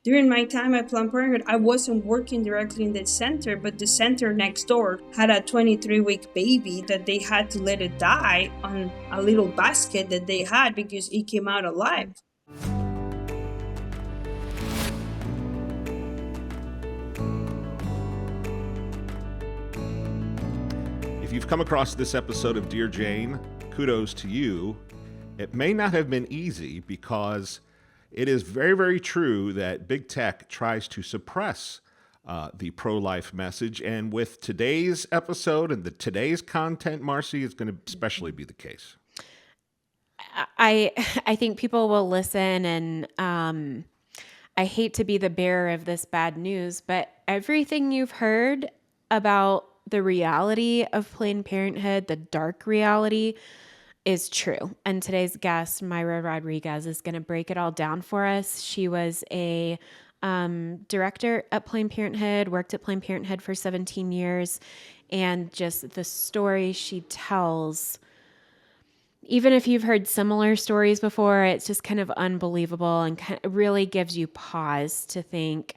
During my time at Planned Parenthood, I wasn't working directly in the center, but the center next door had a 23-week baby that they had to let it die on a little basket that they had because it came out alive. If you've come across this episode of Dear Jane, kudos to you. It may not have been easy because it is very, very true that big tech tries to suppress the pro-life message. And with today's episode and today's content, Marcy, it's going to especially be the case. I think people will listen, and I hate to be the bearer of this bad news, but everything you've heard about the reality of Planned Parenthood, the dark reality, is true. And today's guest, Mayra Rodriguez, is going to break it all down for us. She was a director at Planned Parenthood, worked at Planned Parenthood for 17 years, and just the story she tells, even if you've heard similar stories before, it's just kind of unbelievable and really gives you pause to think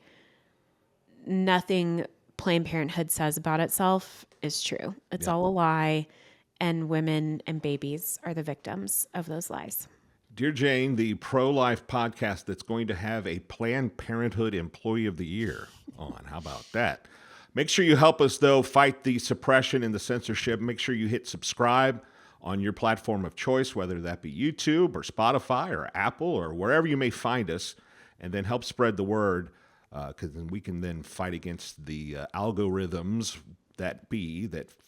nothing Planned Parenthood says about itself is true. It's all a lie, and women and babies are the victims of those lies. Dear Jane, the pro-life podcast that's going to have a Planned Parenthood Employee of the Year on. How about that? Make sure you help us, though, fight the suppression and the censorship. Make sure you hit subscribe on your platform of choice, whether that be YouTube or Spotify or Apple or wherever you may find us, and then help spread the word, because then we can then fight against the algorithms that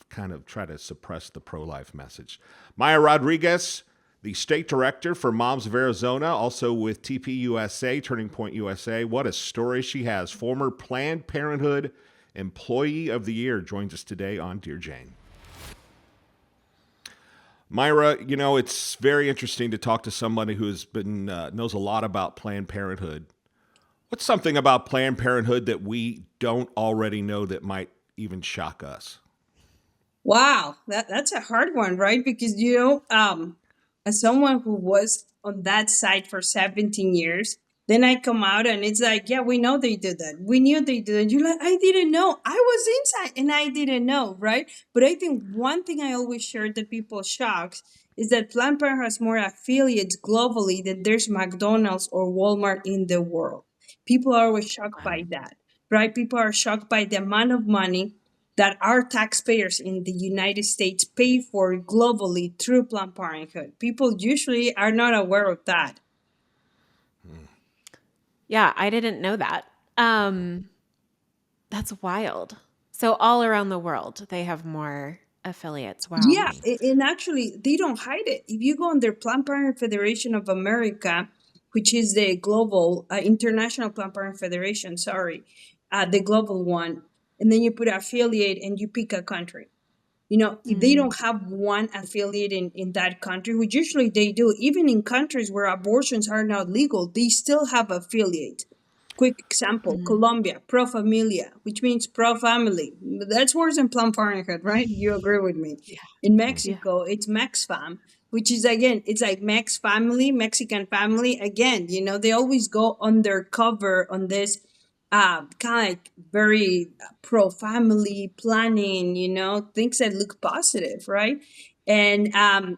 kind of try to suppress the pro-life message. Mayra Rodriguez, the state director for Moms of Arizona, also with TPUSA, Turning Point USA. What a story she has. Former Planned Parenthood Employee of the Year joins us today on Dear Jane. Mayra, you know, it's very interesting to talk to somebody who has been knows a lot about Planned Parenthood. What's something about Planned Parenthood that we don't already know that might even shock us? Wow, that's a hard one, right? Because, as someone who was on that side for 17 years, then I come out and it's like, yeah, we know they did that. We knew they did it. You're like, I didn't know. I was inside and I didn't know, right? But I think one thing I always share that people shocks is that Planned Parenthood has more affiliates globally than there's McDonald's or Walmart in the world. People are always shocked by that, right? People are shocked by the amount of money that our taxpayers in the United States pay for globally through Planned Parenthood. People usually are not aware of that. Yeah, I didn't know that. That's wild. So all around the world, they have more affiliates. Wow. Yeah, and actually, they don't hide it. If you go on their Planned Parenthood Federation of America, which is the global, International Planned Parenthood Federation, the global one, and then you put affiliate and you pick a country. If they don't have one affiliate in that country, which usually they do, even in countries where abortions are not legal, they still have affiliate. Quick example, Colombia, Pro Familia, which means pro-family. That's worse than Planned Parenthood, right? You agree with me? Yeah. In Mexico, it's MexFam, which is, again, it's like Mex family, Mexican family. Again, they always go undercover on this kind of like very pro-family planning, things that look positive, right? And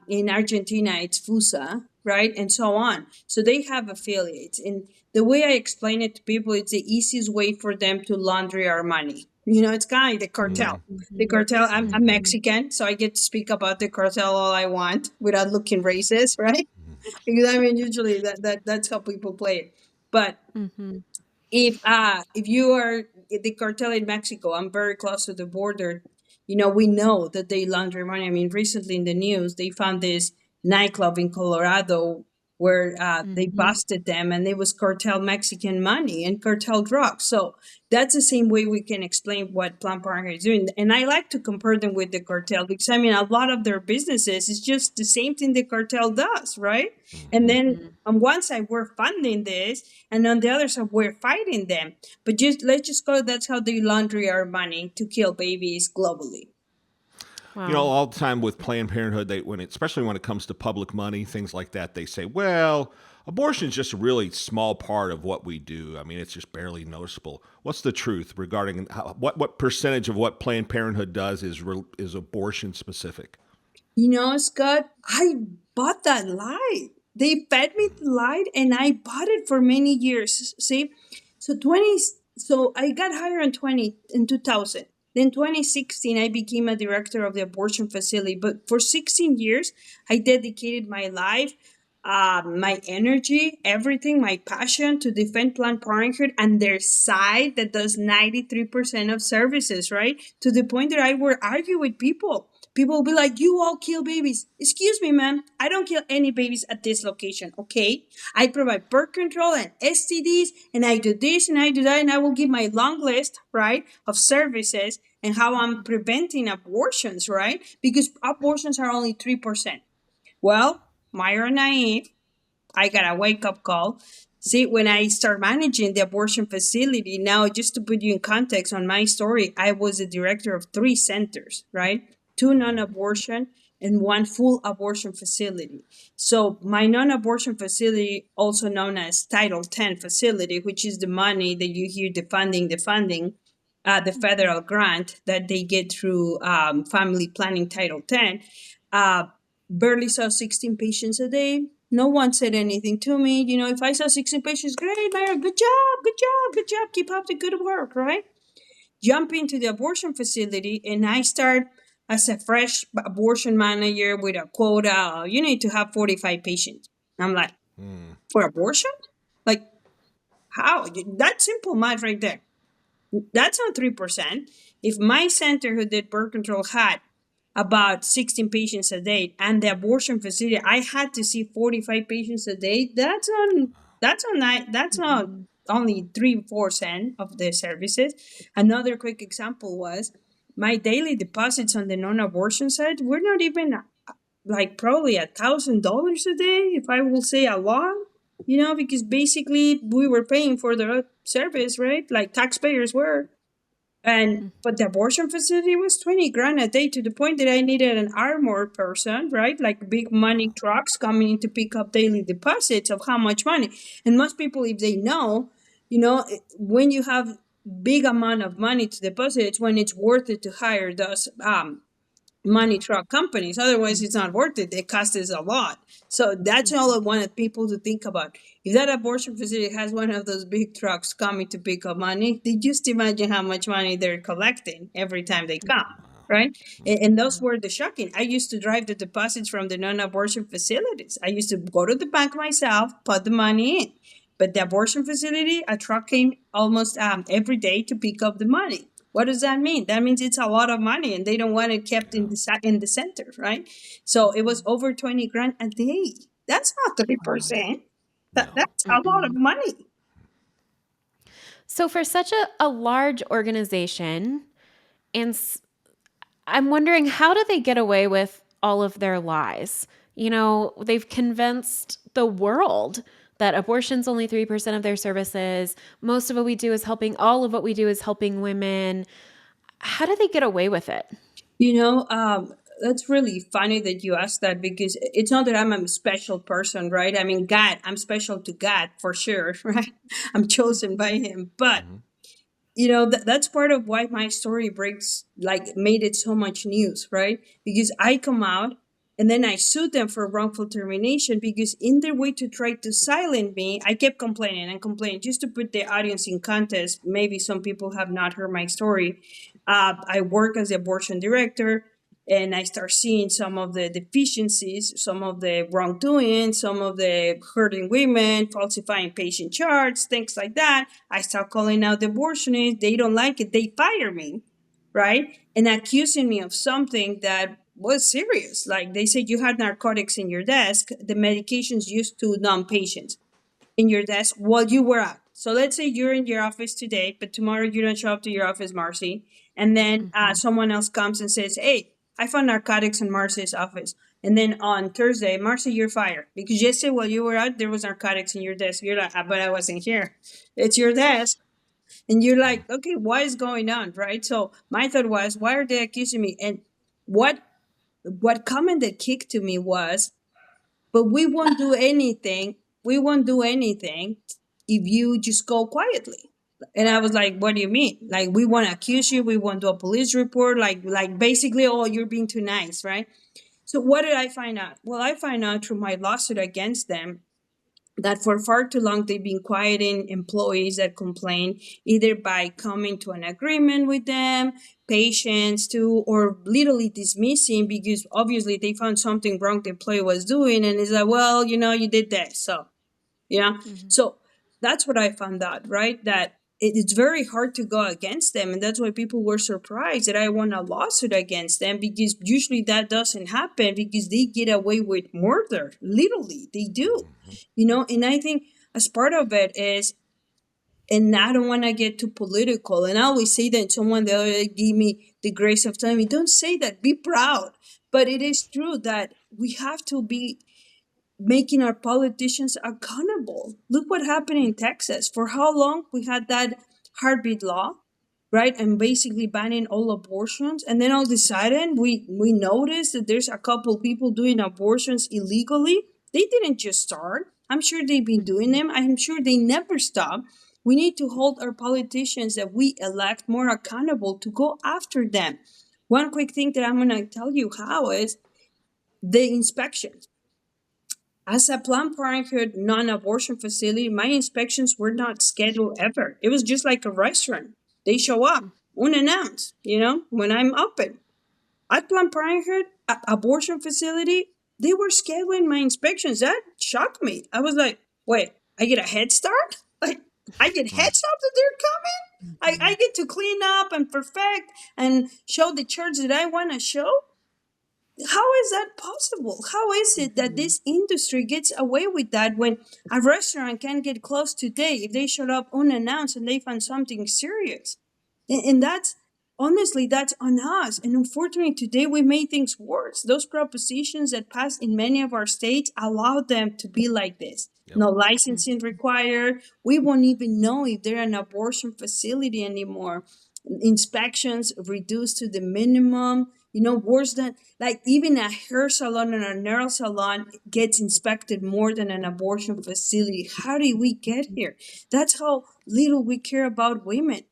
in Argentina, it's FUSA, right? And so on. So they have affiliates. And the way I explain it to people, it's the easiest way for them to launder our money. It's kind of like the cartel. The cartel, I'm Mexican, so I get to speak about the cartel all I want without looking racist, right? Because usually that's how people play it. But if you are the cartel in Mexico, I'm very close to the border. We know that they launder money. I mean, recently in the news, they found this nightclub in Colorado where they busted them, and it was cartel Mexican money and cartel drugs. So that's the same way we can explain what Planned Parenthood is doing. And I like to compare them with the cartel because, I mean, a lot of their businesses is just the same thing the cartel does, right? And then on one side, we're funding this, and on the other side, we're fighting them. But let's just go, that's how they launder our money to kill babies globally. Wow. All the time with Planned Parenthood, especially when it comes to public money, things like that, they say, well, abortion is just a really small part of what we do. I mean, it's just barely noticeable. What's the truth regarding what percentage of what Planned Parenthood does is abortion specific? Scott, I bought that lie. They fed me the lie and I bought it for many years. See? So 20 so I got hired in 2000. Then 2016 I became a director of the abortion facility, but for 16 years I dedicated my life, my energy, everything, my passion to defend Planned Parenthood and their side that does 93% of services, right? To the point that I would argue with people. People will be like, you all kill babies. Excuse me, ma'am. I don't kill any babies at this location, okay? I provide birth control and STDs, and I do this and I do that, and I will give my long list, right, of services and how I'm preventing abortions, right? Because abortions are only 3%. Well, Myra naive, I got a wake up call. See, when I start managing the abortion facility, now just to put you in context on my story, I was the director of three centers, right? Two non abortion and one full abortion facility. So, my non abortion facility, also known as Title 10 facility, which is the money that you hear the federal grant that they get through family planning Title 10, uh, barely saw 16 patients a day. No one said anything to me. If I saw 16 patients, great, Mayra, good job, good job, good job. Keep up the good work, right? Jump into the abortion facility, and I start as a fresh abortion manager with a quota. You need to have 45 patients. I'm like, for abortion? Like, how? That's simple math right there. That's not 3%. If my center who did birth control had about 16 patients a day and the abortion facility I had to see 45 patients a day, that's not only 3% of the services. Another quick example was my daily deposits on the non-abortion side were not even like probably $1,000 a day, if I will say a lot, because basically we were paying for the service, right? Like taxpayers were. And but the abortion facility was 20 grand a day, to the point that I needed an armored person, right? Like big money trucks coming in to pick up daily deposits of how much money. And most people, if they know, when you have big amount of money to deposit, it's when it's worth it to hire those money truck companies. Otherwise, it's not worth it. It costs us a lot. So that's all I wanted people to think about. If that abortion facility has one of those big trucks coming to pick up money, they just imagine how much money they're collecting every time they come, right? And those were the shocking. I used to drive the deposits from the non-abortion facilities. I used to go to the bank myself, put the money in. But the abortion facility, a truck came almost every day to pick up the money. What does that mean? That means it's a lot of money, and they don't want it kept Yeah. in the center, right? So it was over 20 grand a day. That's not 3%. No. That's a lot of money. So, for such a large organization, and I'm wondering, how do they get away with all of their lies? They've convinced the world that abortion's only 3% of their services. Most of what we do is helping, all of what we do is helping women. How do they get away with it? You know, that's really funny that you asked that, because it's not that I'm a special person, right? I mean, God, I'm special to God for sure, right? I'm chosen by Him. But that's part of why my story breaks, like, made it so much news, right? Because I come out and then I sued them for wrongful termination, because in their way to try to silence me, I kept complaining and complaining. Just to put the audience in context, maybe some people have not heard my story. I work as the abortion director, and I start seeing some of the deficiencies, some of the wrongdoing, some of the hurting women, falsifying patient charts, things like that. I start calling out the abortionists. They don't like it. They fire me, right? And accusing me of something that was serious. Like, they said you had narcotics in your desk, the medications used to numb patients in your desk while you were out. So let's say you're in your office today, but tomorrow you don't show up to your office, Marcy. And then someone else comes and says, hey, I found narcotics in Marcy's office. And then on Thursday, Marcy, you're fired. Because yesterday while you were out, there was narcotics in your desk. You're like, but I wasn't here. It's your desk. And you're like, okay, what is going on, right? So my thought was, why are they accusing me? And what comment that kicked to me was, but we won't do anything. We won't do anything if you just go quietly. And I was like, what do you mean? Like, we won't accuse you. We won't do a police report. Like basically, oh, you're being too nice, right? So what did I find out? Well, I find out through my lawsuit against them that for far too long they've been quieting employees that complain, either by coming to an agreement with them, patients too, or literally dismissing because obviously they found something wrong the employee was doing, and it's like, well, you did that, so yeah. Mhm. So that's what I found out, right? That it's very hard to go against them. And that's why people were surprised that I won a lawsuit against them, because usually that doesn't happen because they get away with murder. Literally, they do. Mhm. And I think as part of it is, and I don't want to get too political. And I always say that someone the other day gave me the grace of telling me, don't say that, be proud. But it is true that we have to be making our politicians accountable. Look what happened in Texas. For how long we had that heartbeat law, right? And basically banning all abortions. And then all of a sudden we noticed that there's a couple people doing abortions illegally. They didn't just start. I'm sure they've been doing them. I'm sure they never stop. We need to hold our politicians that we elect more accountable to go after them. One quick thing that I'm going to tell you how is the inspections. As a Planned Parenthood non abortion facility, my inspections were not scheduled ever. It was just like a restaurant. They show up unannounced, when I'm open. At Planned Parenthood, abortion facility, they were scheduling my inspections. That shocked me. I was like, wait, I get a head start? Like, I get Right. heads up that they're coming? I get to clean up and perfect and show the church that I want to show? How is that possible? How is it that Mhm. this industry gets away with that when a restaurant can get closed today if they showed up unannounced and they found something serious? And that's honestly, that's on us. And unfortunately, today we made things worse. Those propositions that passed in many of our states allowed them to be like this. Yep. No licensing required. We won't even know if they're an abortion facility anymore. Inspections reduced to the minimum. Worse than, like, even a hair salon and a nail salon gets inspected more than an abortion facility. How did we get here? That's how little we care about women.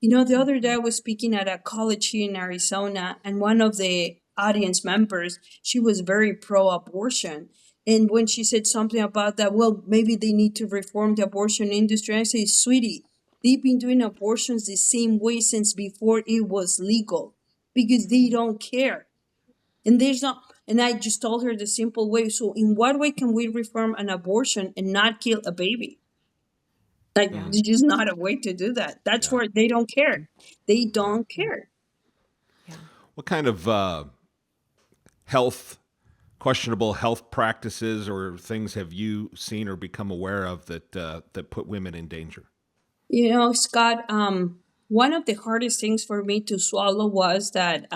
The other day I was speaking at a college here in Arizona, and one of the audience members, she was very pro abortion. And when she said something about that, well, maybe they need to reform the abortion industry, I say, sweetie, they've been doing abortions the same way since before it was legal because they Mhm. don't care. And there's not, and I just told her the simple way. So, in what way can we reform an abortion and not kill a baby? Like, Yeah. Mm. there's just not a way to do that. That's Yeah. where they don't care. They Yeah. don't care. Yeah. What kind of health, questionable health practices or things have you seen or become aware of that put women in danger? Scott, one of the hardest things for me to swallow was that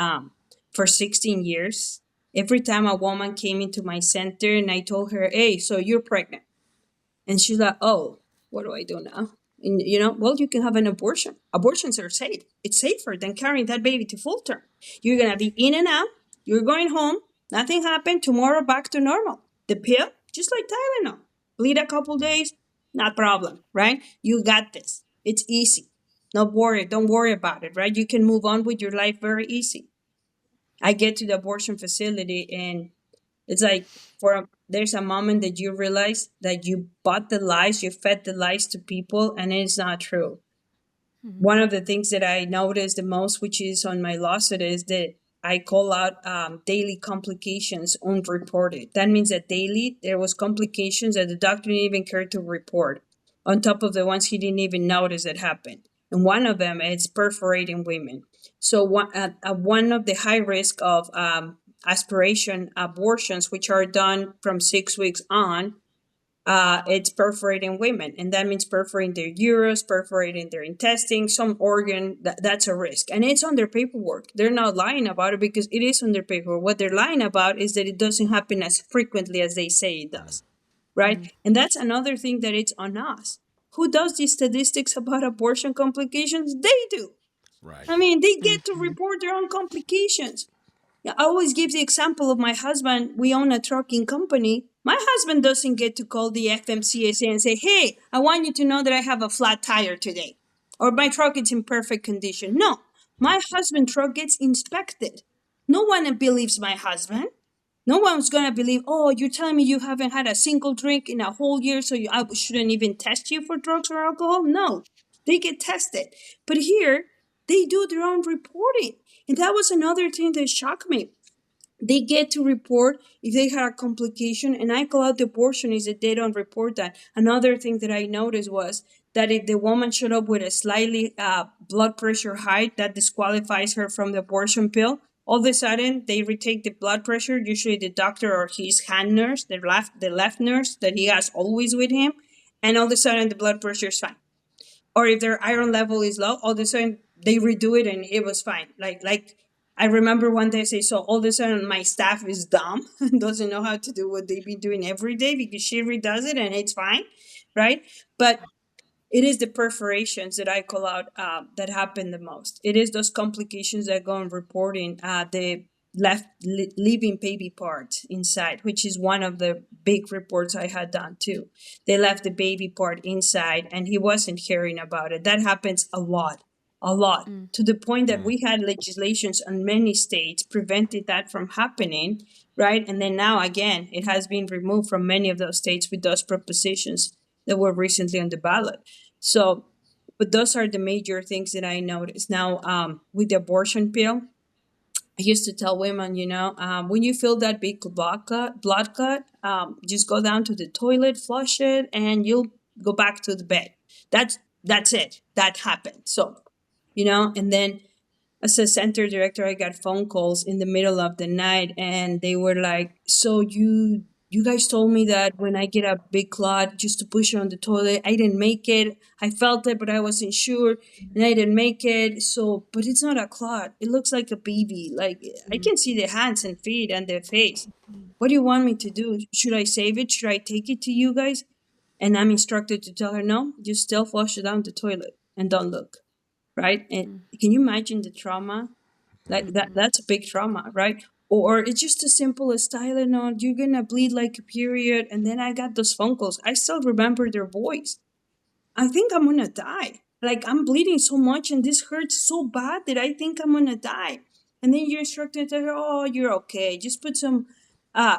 for 16 years, every time a woman came into my center and I told her, hey, so you're pregnant. And she's like, oh, what do I do now? And, well, you can have an abortion. Abortions are safe. It's safer than carrying that baby to full term. You're going to be in and out. You're going home. Nothing happened. Tomorrow, back to normal. The pill, just like Tylenol. Bleed a couple days, not problem, right? You got this. It's easy. Don't worry. Don't worry about it, right? You can move on with your life very easy. I get to the abortion facility and it's like there's a moment that you realize that you bought the lies, you fed the lies to people, and it's not true. Mhm. One of the things that I noticed the most, which is on my lawsuit, is that I call out daily complications unreported. That means that daily there was complications that the doctor didn't even care to report, on top of the ones he didn't even notice that happened. And one of them is perforating women. So one of the high risk of aspiration abortions, which are done from 6 weeks on, it's perforating women, and that means perforating their uterus, perforating their intestines, some organ. That's a risk, and it's on their paperwork. They're not lying about it because it is on their paperwork. What they're lying about is that it doesn't happen as frequently as they say it does, right? Mhm. And that's another thing that it's on us. Who does these statistics about abortion complications? They do. Right. I mean, they get to Mhm. report their own complications. Yeah, I always give the example of my husband. We own a trucking company. My husband doesn't get to call the FMCSA and say, "Hey, I want you to know that I have a flat tire today, or my truck is in perfect condition." No, my husband truck gets inspected. No one believes my husband. No one's gonna believe. Oh, you're telling me you haven't had a single drink in a whole year, so I shouldn't even test you for drugs or alcohol? No, they get tested. But here, they do their own reporting. And that was another thing that shocked me. They get to report if they had a complication, and I call out the abortionist that they don't report that. Another thing that I noticed was that if the woman showed up with a slightly blood pressure high, that disqualifies her from the abortion pill. All of a sudden, they retake the blood pressure. Usually, the doctor or his hand nurse, the left nurse that he has always with him, and all of a sudden, the blood pressure is fine. Or if their iron level is low, all of a sudden they redo it and it was fine. Like I remember one day I say, so all of a sudden my staff is dumb and doesn't know how to do what they've been doing every day because she redoes it and it's fine, right? But it is the perforations that I call out that happen the most. It is those complications that go on reporting the leaving baby part inside, which is one of the big reports I had done too. They left the baby part inside, and he wasn't hearing about it. That happens a lot, Mm. to the point that Mm. we had legislations in many states prevented that from happening, right? And then now again, it has been removed from many of those states with those propositions that were recently on the ballot. So, but those are the major things that I noticed. Now, with the abortion pill, I used to tell women, when you feel that big blood cut, just go down to the toilet, flush it, and you'll go back to the bed. That's it. That happened. So, and then as a center director, I got phone calls in the middle of the night, and they were like, "So you guys told me that when I get a big clot, just to push it on the toilet. I didn't make it. I felt it, but I wasn't sure, and I didn't make it. So, but it's not a clot. It looks like a baby. Like I can see the hands and feet and the face. What do you want me to do? Should I save it? Should I take it to you guys?" And I'm instructed to tell her, "No, just still flush it down the toilet and don't look." Right? And can you imagine the trauma? Like that's a big trauma, right? Or it's just as simple as Tylenol, you're gonna bleed like a period, and then I got those phone calls. I still remember their voice. I think I'm gonna die. Like I'm bleeding so much and this hurts so bad that I think I'm gonna die. And then you're instructed to her, "Oh, you're okay. Just put some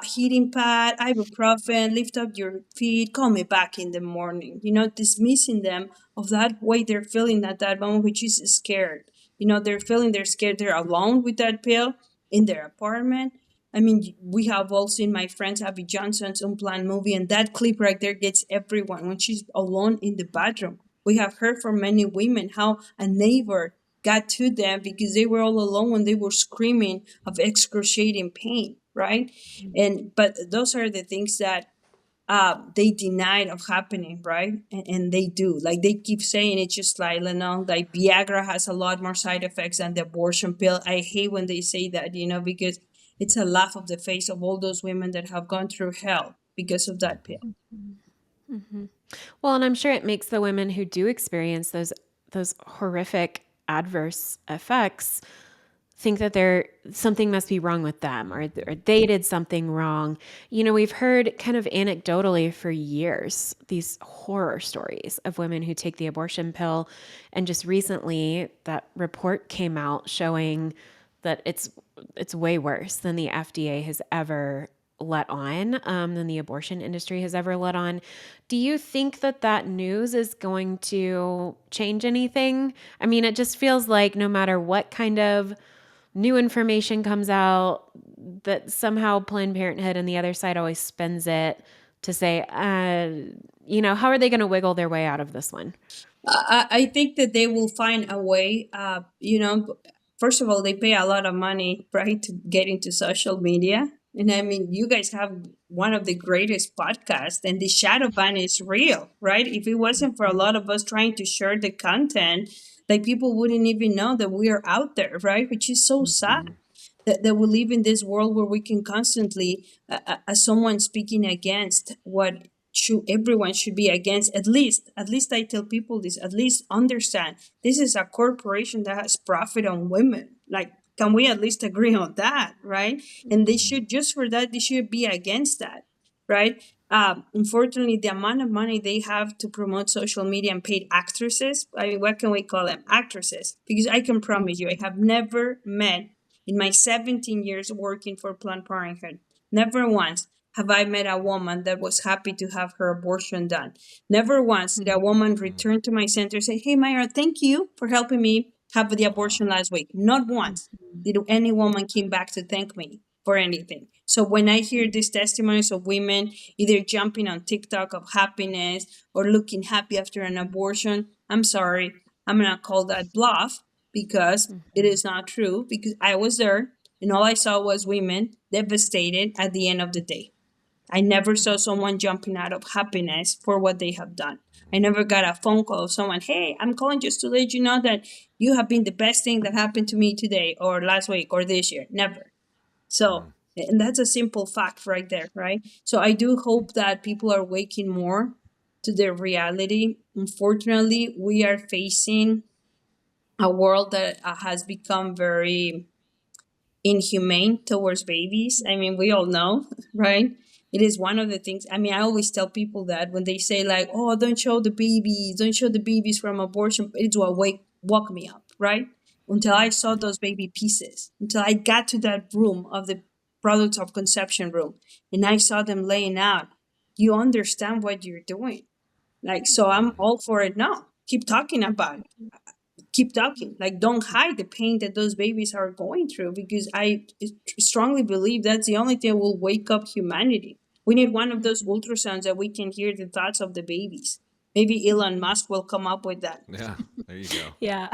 heating pad, ibuprofen, lift up your feet, call me back in the morning." Dismissing them of that way they're feeling at that moment, which is scared. They're scared they're alone with that pill in their apartment. I mean, we have all seen my friend's Abby Johnson's Unplanned movie, and that clip right there gets everyone when she's alone in the bathroom. We have heard from many women how a neighbor got to them because they were all alone when they were screaming of excruciating pain, right? And but those are the things that they denied of happening, right? And they do. Like they keep saying it's just Tylenol. Like Viagra has a lot more side effects than the abortion pill. I hate when they say that, because it's a laugh of the face of all those women that have gone through hell because of that pill. Mhm. Well, and I'm sure it makes the women who do experience those horrific adverse effects think that something must be wrong with them, or they did something wrong. We've heard kind of anecdotally for years these horror stories of women who take the abortion pill, and just recently that report came out showing that it's way worse than the FDA has ever let on, than the abortion industry has ever let on. Do you think that news is going to change anything? I mean, it just feels like no matter what kind of new information comes out, that somehow Planned Parenthood and the other side always spins it to say, how are they going to wiggle their way out of this one? I think that they will find a way. First of all, they pay a lot of money, right, to get into social media. And I mean, you guys have one of the greatest podcasts, and the shadow ban is real, right? If it wasn't for a lot of us trying to share the content, like people wouldn't even know that we are out there, right? Which is so sad that we live in this world where we can constantly, as someone speaking against what everyone should be against, at least I tell people this, at least understand this is a corporation that has profit on women. Like, Can we at least agree on that, right? And they should, just for that, they should be against that, right? Unfortunately, the amount of money they have to promote social media and paid actresses, I mean, what can we call them? Actresses. Because I can promise you, I have never met, in my 17 years working for Planned Parenthood, never once have I met a woman that was happy to have her abortion done. Never once did a woman Mm. return to my center and say, "Hey, Mayra, thank you for helping me have the Wow. abortion last week." Not once did any woman came back to thank me for anything. So when I hear these testimonies of women either jumping on TikTok of happiness or looking happy after an abortion, I'm sorry, I'm gonna call that bluff, because it is not true. Because I was there and all I saw was women devastated at the end of the day. I never saw someone jumping out of happiness for what they have done. I never got a phone call of someone, "Hey, I'm calling just to let you know that you have been the best thing that happened to me today or last week or this year." Never. So, Mm. and that's a simple fact right there, right? So I do hope that people are waking more to their reality. Unfortunately, we are facing a world that has become very inhumane towards babies. I mean, we all know, right? It is one of the things. I mean, I always tell people that when they say like, "Oh, don't show the babies, don't show the babies from abortion," it's what woke me up, right? Until I saw those baby pieces, until I got to that room of the products of conception room, and I saw them laying out. You understand what you're doing, like, so I'm Mhm. all for it now. Keep talking about it, keep talking, like, don't hide the pain that those babies are going through, because I strongly believe that's the only thing that will wake up humanity. We need one of those ultrasounds that we can hear the thoughts of the babies. Maybe Elon Musk will come up with that. Yeah. There you go. Yeah.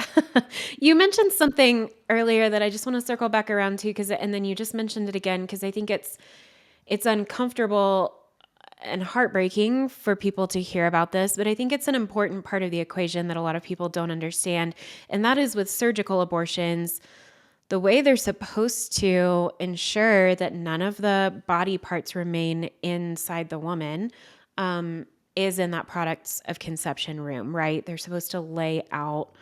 You mentioned something earlier that I just want to circle back around to, because and then you just mentioned it again, because I think it's uncomfortable and heartbreaking for people to hear about this, but I think it's an important part of the equation that a lot of people don't understand. And that is with surgical abortions, the way they're supposed to ensure that none of the body parts remain inside the woman is in that products of conception room, right? They're supposed to lay out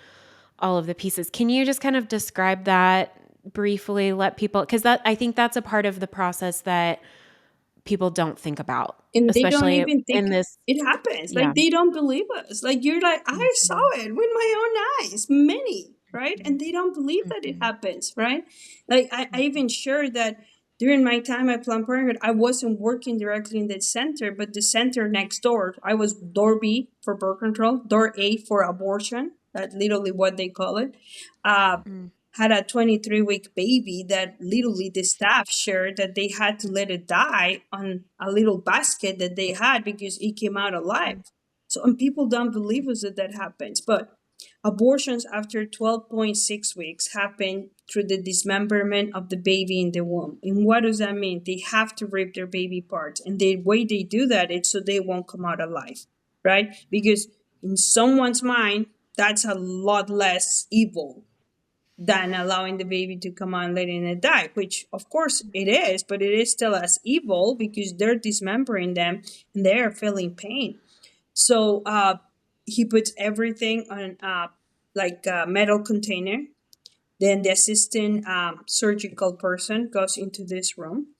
all of the pieces. Can you just kind of describe that briefly? Let people, because that I think that's a part of the process that people don't think about, And they don't especially even think in this. it happens. Yeah. Like, they don't believe us. Like, you're like, "I saw Mhm. it with my own eyes, many," right? And they don't believe that it Mhm. happens, right? Like, I even sure that during my time at Planned Parenthood, I wasn't working directly in the center, but the center next door, I was door B for birth control, door A for abortion. That's literally what they call it. Uh, Mm. had a 23-week baby that literally the staff shared that they had to let it die on a little basket that they had because it came out alive. So, and people don't believe us that that happens. But abortions after 12.6 weeks happen through the dismemberment of the baby in the womb. And what does that mean? They have to rip their baby parts. And the way they do that is so they won't come out alive, right? Because in someone's mind, that's a lot less evil than allowing the baby to come out and letting it die, which of course it is, but it is still as evil because they're dismembering them and they are feeling pain. So he puts everything on like a metal container. Then the assistant surgical person goes into this room.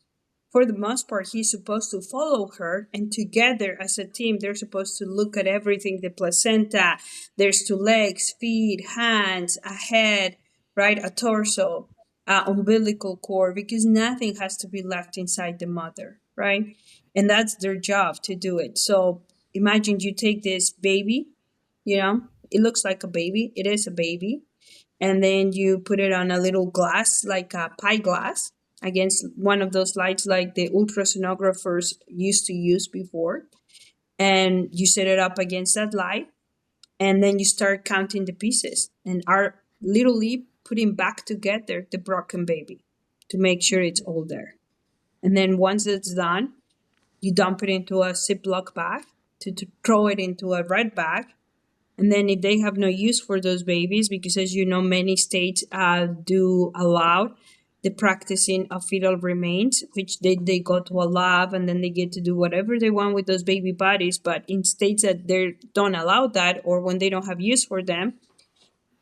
For the most part, he's supposed to follow her, and together as a team, they're supposed to look at everything, the placenta. There's two legs, feet, hands, a head, right? A torso, umbilical cord, because nothing has to be left inside the mother, right? And that's their job to do it. So imagine you take this baby, it looks like a baby, it is a baby, and then you put it on a little glass, like a pie glass, against one of those lights like the ultrasonographers used to use before. And you set it up against that light, and then you start counting the pieces and are literally putting back together the broken baby to make sure it's all there. And then once it's done, you dump it into a Ziploc bag to throw it into a red bag. And then if they have no use for those babies, because as you know, many states do allow the practicing of fetal remains, which they go to a lab and then they get to do whatever they want with those baby bodies. But in states that they don't allow that, or when they don't have use for them,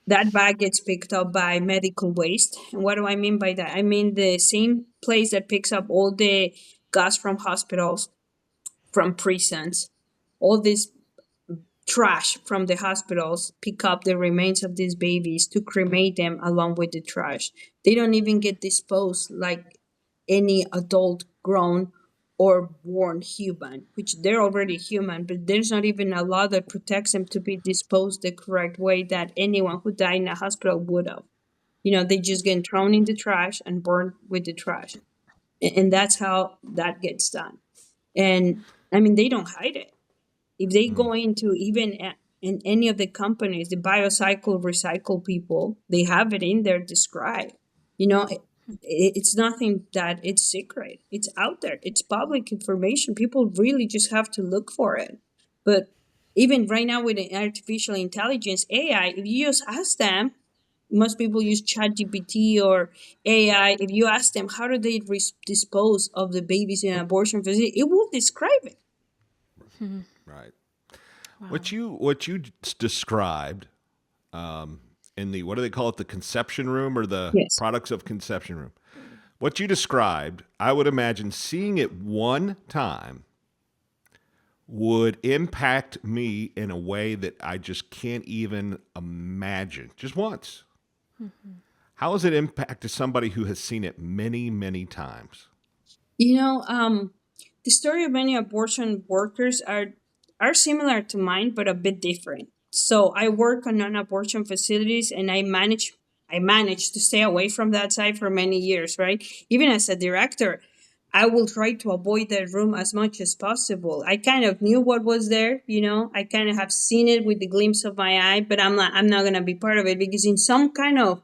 That bag gets picked up by medical waste. And what do I mean by that? I mean the same place that picks up all the gas from hospitals, from prisons, all this trash from the hospitals, pick up the remains of these babies to cremate them along with the trash. They don't even get disposed like any adult grown or born human, which they're already human, but there's not even a law that protects them to be disposed the correct way that anyone who died in a hospital would have. They just get thrown in the trash and burned with the trash. And that's how that gets done. And I mean, they don't hide it. If they Mm, go into even in any of the companies, the biocycle recycle people, they have it in there described. It's nothing that it's secret. It's out there. It's public information. People really just have to look for it. But even right now with the artificial intelligence, AI, if you just ask them, most people use ChatGPT or AI. If you ask them how do they dispose of the babies in an abortion facility, it will describe it. Hmm. right. Wow. What you described in the, what do they call it, the conception room or the Yes. products of conception room? What you described, I would imagine seeing it one time would impact me in a way that I just can't even imagine. Just once. Mhm. How has it impacted somebody who has seen it many, many times? You know, the story of many abortion workers are similar to mine, but a bit different. So I work on non-abortion facilities, and I managed to stay away from that side for many years. Right, even as a director, I will try to avoid that room as much as possible. I kind of knew what was there. I kind of have seen it with the glimpse of my eye, but I'm not gonna be part of it because in some kind of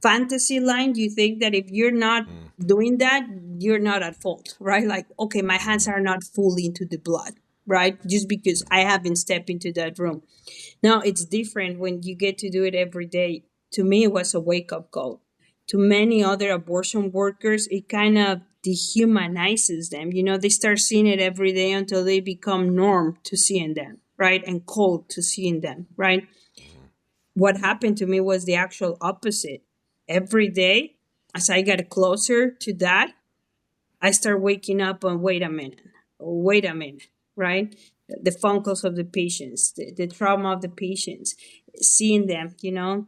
fantasy line, you think that if you're not Mm, doing that, you're not at fault, right? Like, okay, my hands mm, are not fully into the blood, right? Just because I haven't stepped into that room. Now it's different when you get to do it every day. To me, it was a wake up call. To many other abortion workers, it kind of dehumanizes them. They start seeing it every day until they become norm to seeing them, right? And cold to seeing them, right? mm. What happened to me was the actual opposite. Every day, as I got closer to that, I start waking up and wait a minute, right? The phone calls of the patients, the trauma of the patients, seeing them,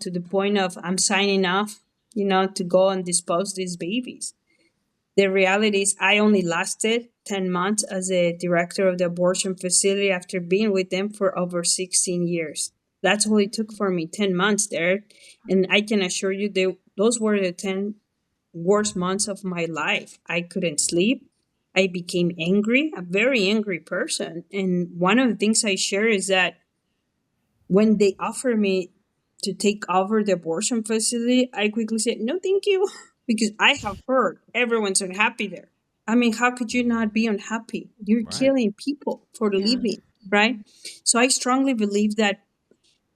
to the point of I'm signing off, to go and dispose these babies. The reality is, I only lasted 10 months as a director of the abortion facility after being with them for over 16 years. That's all it took for me, 10 months there. And I can assure you, those were the 10 worst months of my life. I couldn't sleep. I became angry, a very angry person. And one of the things I share is that when they offered me to take over the abortion facility, I quickly said, no, thank you, because I have heard everyone's unhappy there. I mean, how could you not be unhappy? You're Right. killing people for the Yeah. living, right? So I strongly believe that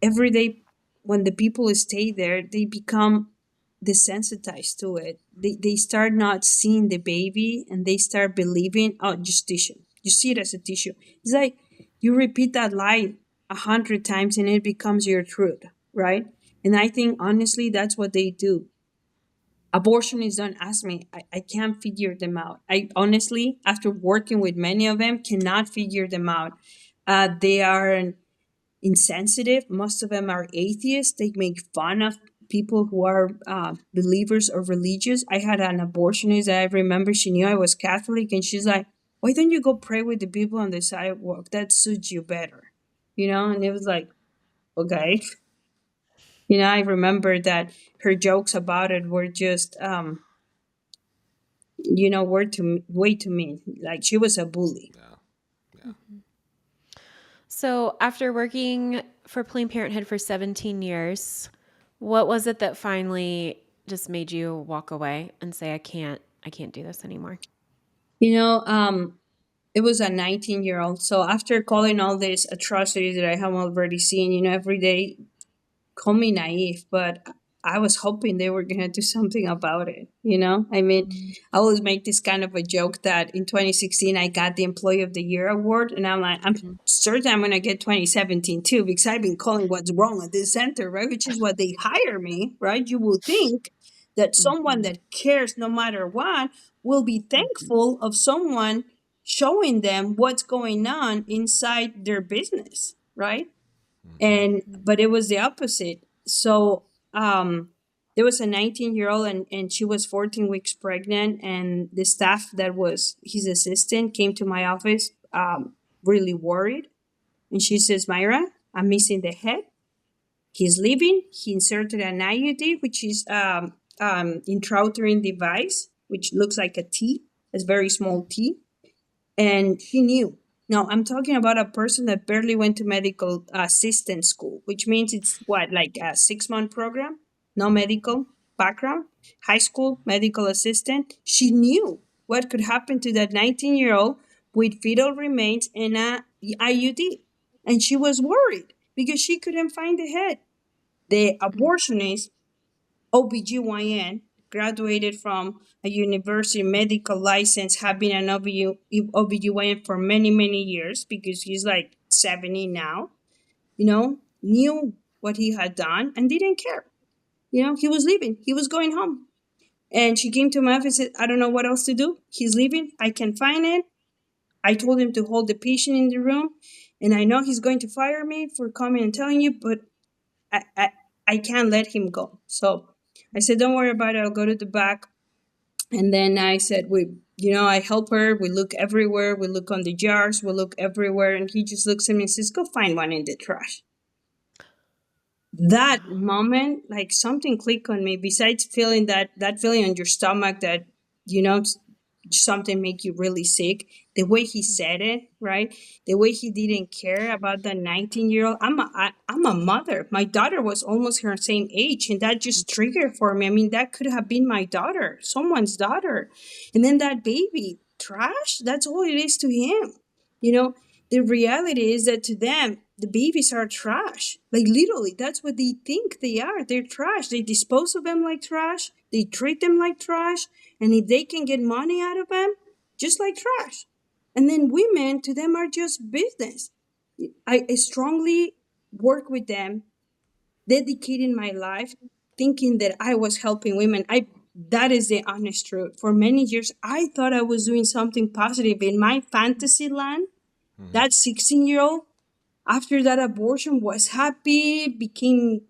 every day when the people stay there, they become desensitized to it. They start not seeing the baby and they start believing, oh, just tissue. You see it as a tissue. It's like you repeat that lie 100 times and it becomes your truth, right? And I think honestly, that's what they do. Abortionists don't ask me. I can't figure them out. I honestly, after working with many of them, cannot figure them out. They are insensitive. Most of them are atheists. They make fun of people who are believers or religious. I had an abortionist that I remember, she knew I was Catholic, and she's like, why don't you go pray with the people on the sidewalk? That suits you better. And it was like, okay. I remember that her jokes about it were just, were to way to me. Like she was a bully. Yeah. Yeah. Mhm. So, after working for Planned Parenthood for 17 years, what was it that finally just made you walk away and say, I can't do this anymore? You know, um, it was a 19-year-old. So after calling all these atrocities that I have already seen, every day, call me naive, but I was hoping they were going to do something about it. You know, I mean, I always make this kind of a joke that in 2016 I got the Employee of the Year award, and I'm like, I'm certain I'm going to get 2017 too, because I've been calling what's wrong at this center, right? Which is what they hire me, right? You will think that someone that cares no matter what will be thankful of someone showing them what's going on inside their business, right? Hmm. And but it was the opposite. So there was a 19-year-old, and she was 14 weeks pregnant, and the staff that was his assistant came to my office, really worried, and she says, Myra, I'm missing the head. He's leaving. He inserted an IUD, which is intrauterine device, which looks like a T, a very small T, and she knew. Now I'm talking about a person that barely went to medical assistant school, which means it's what, like a 6-month program, no medical background, high school medical assistant. She knew what could happen to that 19-year-old with fetal remains and a IUD, and she was worried because she couldn't find the head. The abortionist OBGYN, graduated from a university medical license, have been an OBGYN for many, many years because he's like 70 now, knew what he had done and didn't care. He was leaving, he was going home. And she came to my office and said, I don't know what else to do. He's leaving. I can find it. I told him to hold the patient in the room. And I know he's going to fire me for coming and telling you, but I, I, I can't let him go. So I said, don't worry about it. I'll go to the back. And then I said, I help her. We look everywhere. We look on the jars. We look everywhere. And he just looks at me and says, go find one in the trash. That moment, like something clicked on me. Besides feeling that feeling on your stomach that, you know, something make you really sick. The way he said it, right? The way he didn't care about the 19-year-old. I'm a mother. My daughter was almost her same age, and that just triggered for me. I mean, that could have been my daughter, someone's daughter. And then that baby, trash, that's all it is to him. You know, the reality is that to them, the babies are trash. Like literally, that's what they think they are. They're trash. They dispose of them like trash. They treat them like trash. And if they can get money out of them, just like trash. And then women, to them, are just business. I strongly work with them, dedicating my life, thinking that I was helping women. That is the honest truth. For many years, I thought I was doing something positive in my fantasy land. Hmm. That 16-year-old, after that abortion, was happy, became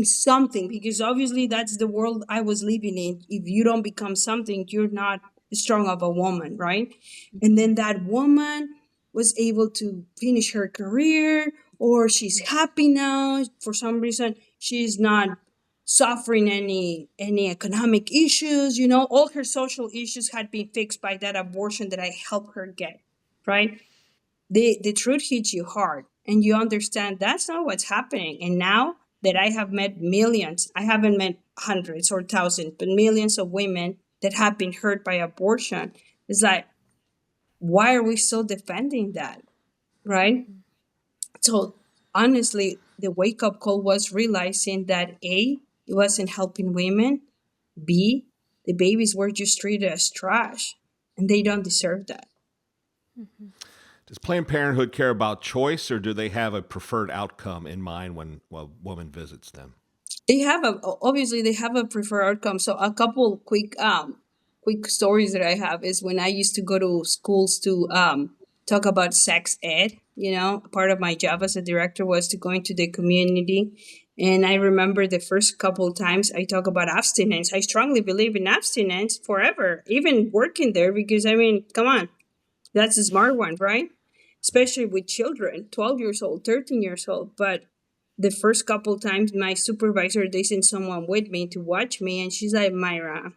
something, because obviously that's the world I was living in. If you don't become something, you're not strong of a woman, right? And then that woman was able to finish her career, or she's happy now for some reason. She's not suffering any economic issues. All her social issues had been fixed by that abortion that I helped her get, right? The truth hits you hard, and you understand that's not what's happening. And now that I have met millions, I haven't met hundreds or thousands, but millions of women that have been hurt by abortion, it's like, why are we still defending that, right? So honestly, the wake up call was realizing that A, it wasn't helping women. B, the babies were just treated as trash, and they don't deserve that. Does Planned Parenthood care about choice, or do they have a preferred outcome in mind when a woman visits them? Obviously they have a preferred outcome. So a couple quick stories that I have is when I used to go to schools to talk about sex ed. Part of my job as a director was to go into the community. And I remember the first couple times I talk about abstinence. I strongly believe in abstinence forever, even working there, because I mean, come on, that's a smart one, right? Especially with children, 12 years old, 13 years old. But the first couple times my supervisor, they sent someone with me to watch me, and she's like, Myra,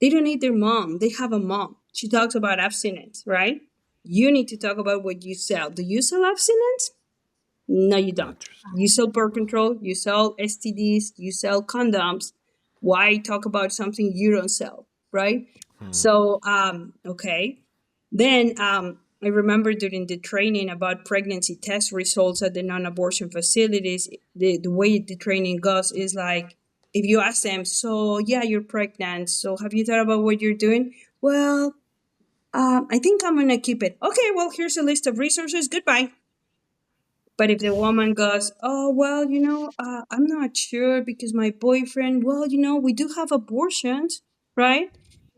they don't need their mom. They have a mom. She talks about abstinence, right? You need to talk about what you sell. Do you sell abstinence? No, you don't. Interesting. You sell birth control, you sell STDs, you sell condoms. Why talk about something you don't sell, right? Hmm. So, okay. Then I remember during the training about pregnancy test results at the non abortion facilities, the way the training goes is like, if you ask them, so yeah, you're pregnant. So have you thought about what you're doing? Well, I think I'm gonna keep it. Okay, well, here's a list of resources. Goodbye. But if the woman goes, oh, well, I'm not sure because my boyfriend, well, we do have abortions, right?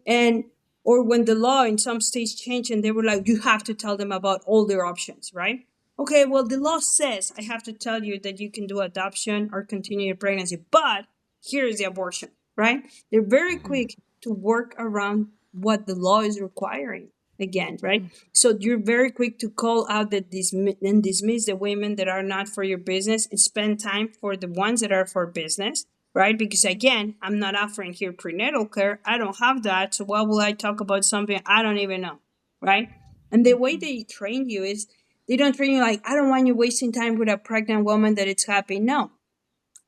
And, or when the law in some states changed and they were like, you have to tell them about all their options, right? Okay, well, the law says I have to tell you that you can do adoption or continue your pregnancy, but here is the abortion, right? They're very quick to work around what the law is requiring again, right? So you're very quick to call out and dismiss the women that are not for your business and spend time for the ones that are for business, right? Because again, I'm not offering here prenatal care. I don't have that. So why will I talk about something I don't even know, right? And the way they train you is they don't train you like, I don't want you wasting time with a pregnant woman that it's happy. No,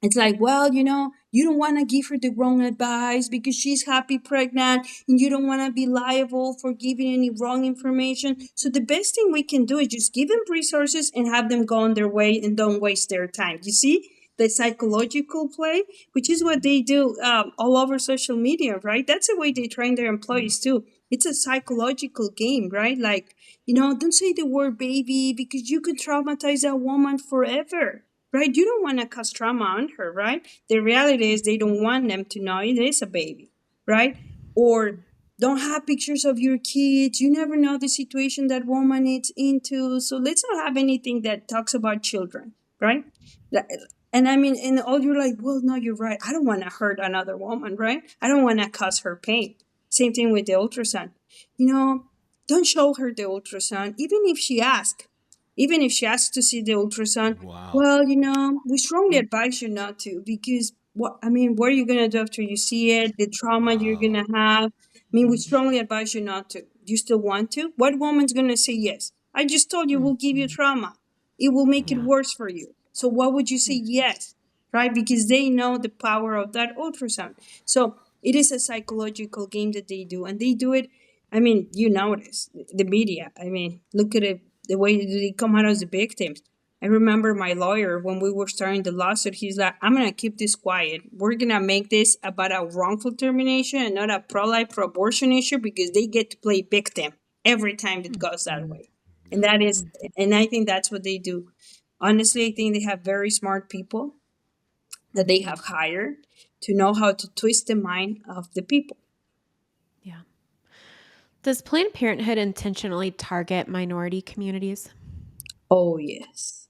it's like, well, you don't want to give her the wrong advice because she's happy pregnant and you don't want to be liable for giving any wrong information. So the best thing we can do is just give them resources and have them go on their way and don't waste their time. You see? The psychological play, which is what they do all over social media, right? That's the way they train their employees too. It's a psychological game, right? Like, don't say the word baby because you could traumatize that woman forever, right? You don't want to cause trauma on her, right? The reality is they don't want them to know it is a baby, right? Or don't have pictures of your kids. You never know the situation that woman is into. So let's not have anything that talks about children, right? And I mean, and all you're like, well, no, you're right. I don't want to hurt another woman, right? I don't want to cause her pain. Same thing with the ultrasound. You know, don't show her the ultrasound, even if she asks to see the ultrasound. Wow. Well, we strongly advise you not to because what are you gonna do after you see it? The trauma you're Wow. gonna have. I mean, we strongly advise you not to. Do you still want to? What woman's gonna say yes? I just told you we'll give you trauma. It will make it Yeah. worse for you. So why would you say yes? Right? Because they know the power of that ultrasound. So it is a psychological game that they do, and they do it. I mean, you notice the media. I mean, look at it, the way they come out as the victims. I remember my lawyer when we were starting the lawsuit. He's like, "I'm gonna keep this quiet. We're gonna make this about a wrongful termination and not a pro-life, pro-abortion issue because they get to play victim every time it goes that way." And Yeah. that is, and I think that's what they do. Honestly, I think they have very smart people that they have hired to know how to twist the mind of the people. Yeah. Does Planned Parenthood intentionally target minority communities? Oh yes.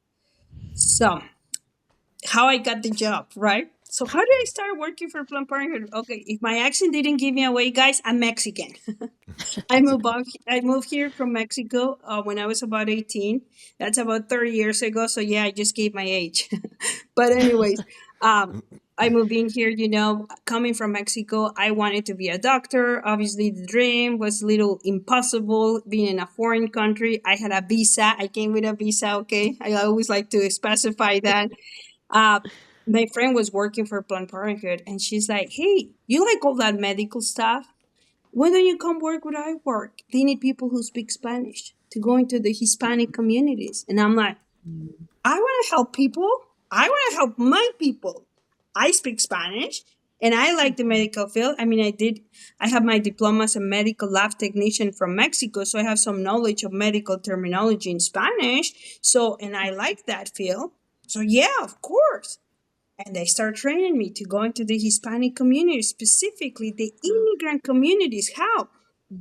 So how I got the job, right? So how did I start working for Planned Parenthood? Okay, if my accent didn't give me away, guys, I'm Mexican. I moved here from Mexico when I was about 18. That's about 30 years ago. So yeah, I just gave my age. But anyways, um, I moved in here. Coming from Mexico, I wanted to be a doctor. Obviously, the dream was a little impossible being in a foreign country. I had a visa. I came with a visa. Okay, I always like to specify that. Uh, my friend was working for Planned Parenthood, and she's like, "Hey, you like all that medical stuff? Why don't you come work where I work? They need people who speak Spanish to go into the Hispanic communities." And I'm like, I want to help people. I want to help my people. I speak Spanish and I like the medical field. I mean, I have my diploma as a medical lab technician from Mexico. So I have some knowledge of medical terminology in Spanish. So, and I like that field. So, yeah, of course. And they start training me to go into the Hispanic community, specifically the immigrant communities. How?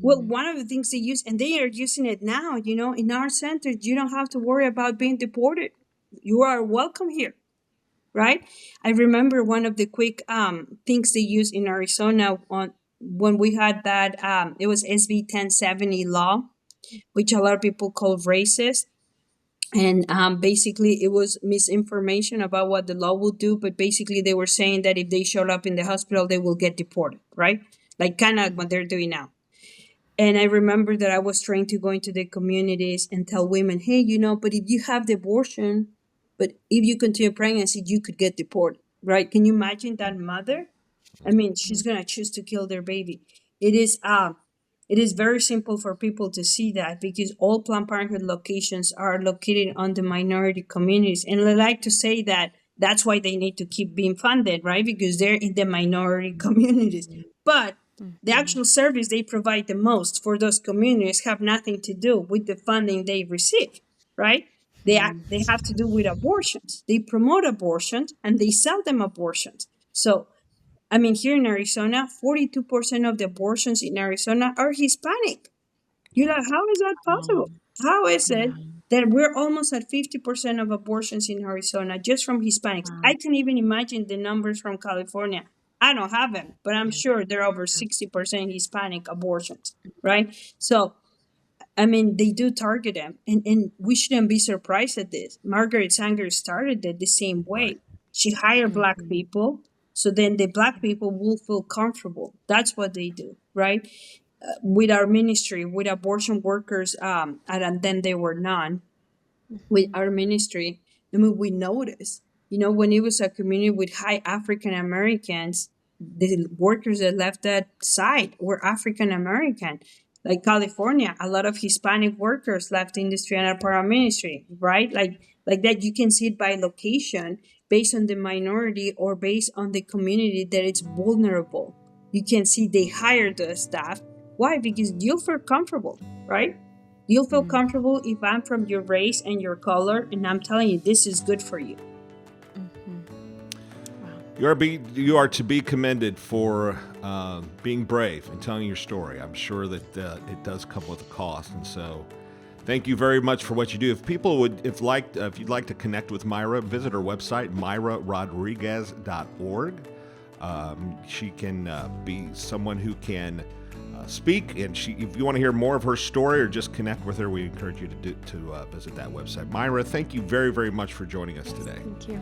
Well, one of the things they use, and they are using it now, in our centers, you don't have to worry about being deported. You are welcome here, right? I remember one of the quick things they use in Arizona on when we had that, it was SB 1070 law, which a lot of people call racist. And basically, it was misinformation about what the law would do. But basically, they were saying that if they showed up in the hospital, they will get deported, right? Like kind of what they're doing now. And I remember that I was trying to go into the communities and tell women, hey, but if you have the abortion, but if you continue pregnancy, you could get deported, right? Can you imagine that mother? I mean, she's gonna choose to kill their baby. It is it is very simple for people to see that because all Planned Parenthood locations are located on the minority communities. And I like to say that That's why they need to keep being funded, right? Because they're in the minority communities. But the Mhm. actual service they provide the most for those communities have nothing to do with the funding they receive, right? They have to do with abortions. They promote abortions and they sell them abortions. So, I mean, here in Arizona, 42% of the abortions in Arizona are Hispanic. You're Wow. like, how is that Wow. possible? How is it Yeah. that we're almost at 50% of abortions in Arizona just from Hispanics? Wow. I can even imagine the numbers from California. I don't have them, but I'm Yeah. sure they're over 60% Hispanic abortions, right? So, I mean, they do target them, and we shouldn't be surprised at this. Margaret Sanger started it the same Right. way. She hired black Mhm. people, so then the black people will feel comfortable. That's what they do, right? With our ministry, with abortion workers, and then they were none with Mhm. our ministry. I mean, we noticed, when it was a community with high African Americans, the workers that left that site were African American. Like California, a lot of Hispanic workers left industry and are part of ministry, right? Like that, you can see it by location, based on the minority or based on the community that it's vulnerable. You can see they hire the staff. Why? Because you feel comfortable, right? You'll feel Mhm. comfortable if I'm from your race and your color, and I'm telling you this is good for you. Mhm. Wow. You are to be commended for being brave and telling your story. I'm sure that it does come with a cost, and so thank you very much for what you do. If people would, if you'd like to connect with Mayra, visit her website, MayraRodriguez.org. She can be someone who can speak, and if you want to hear more of her story or just connect with her, we encourage you to visit that website. Mayra, thank you very, very much for joining us today. Thank you.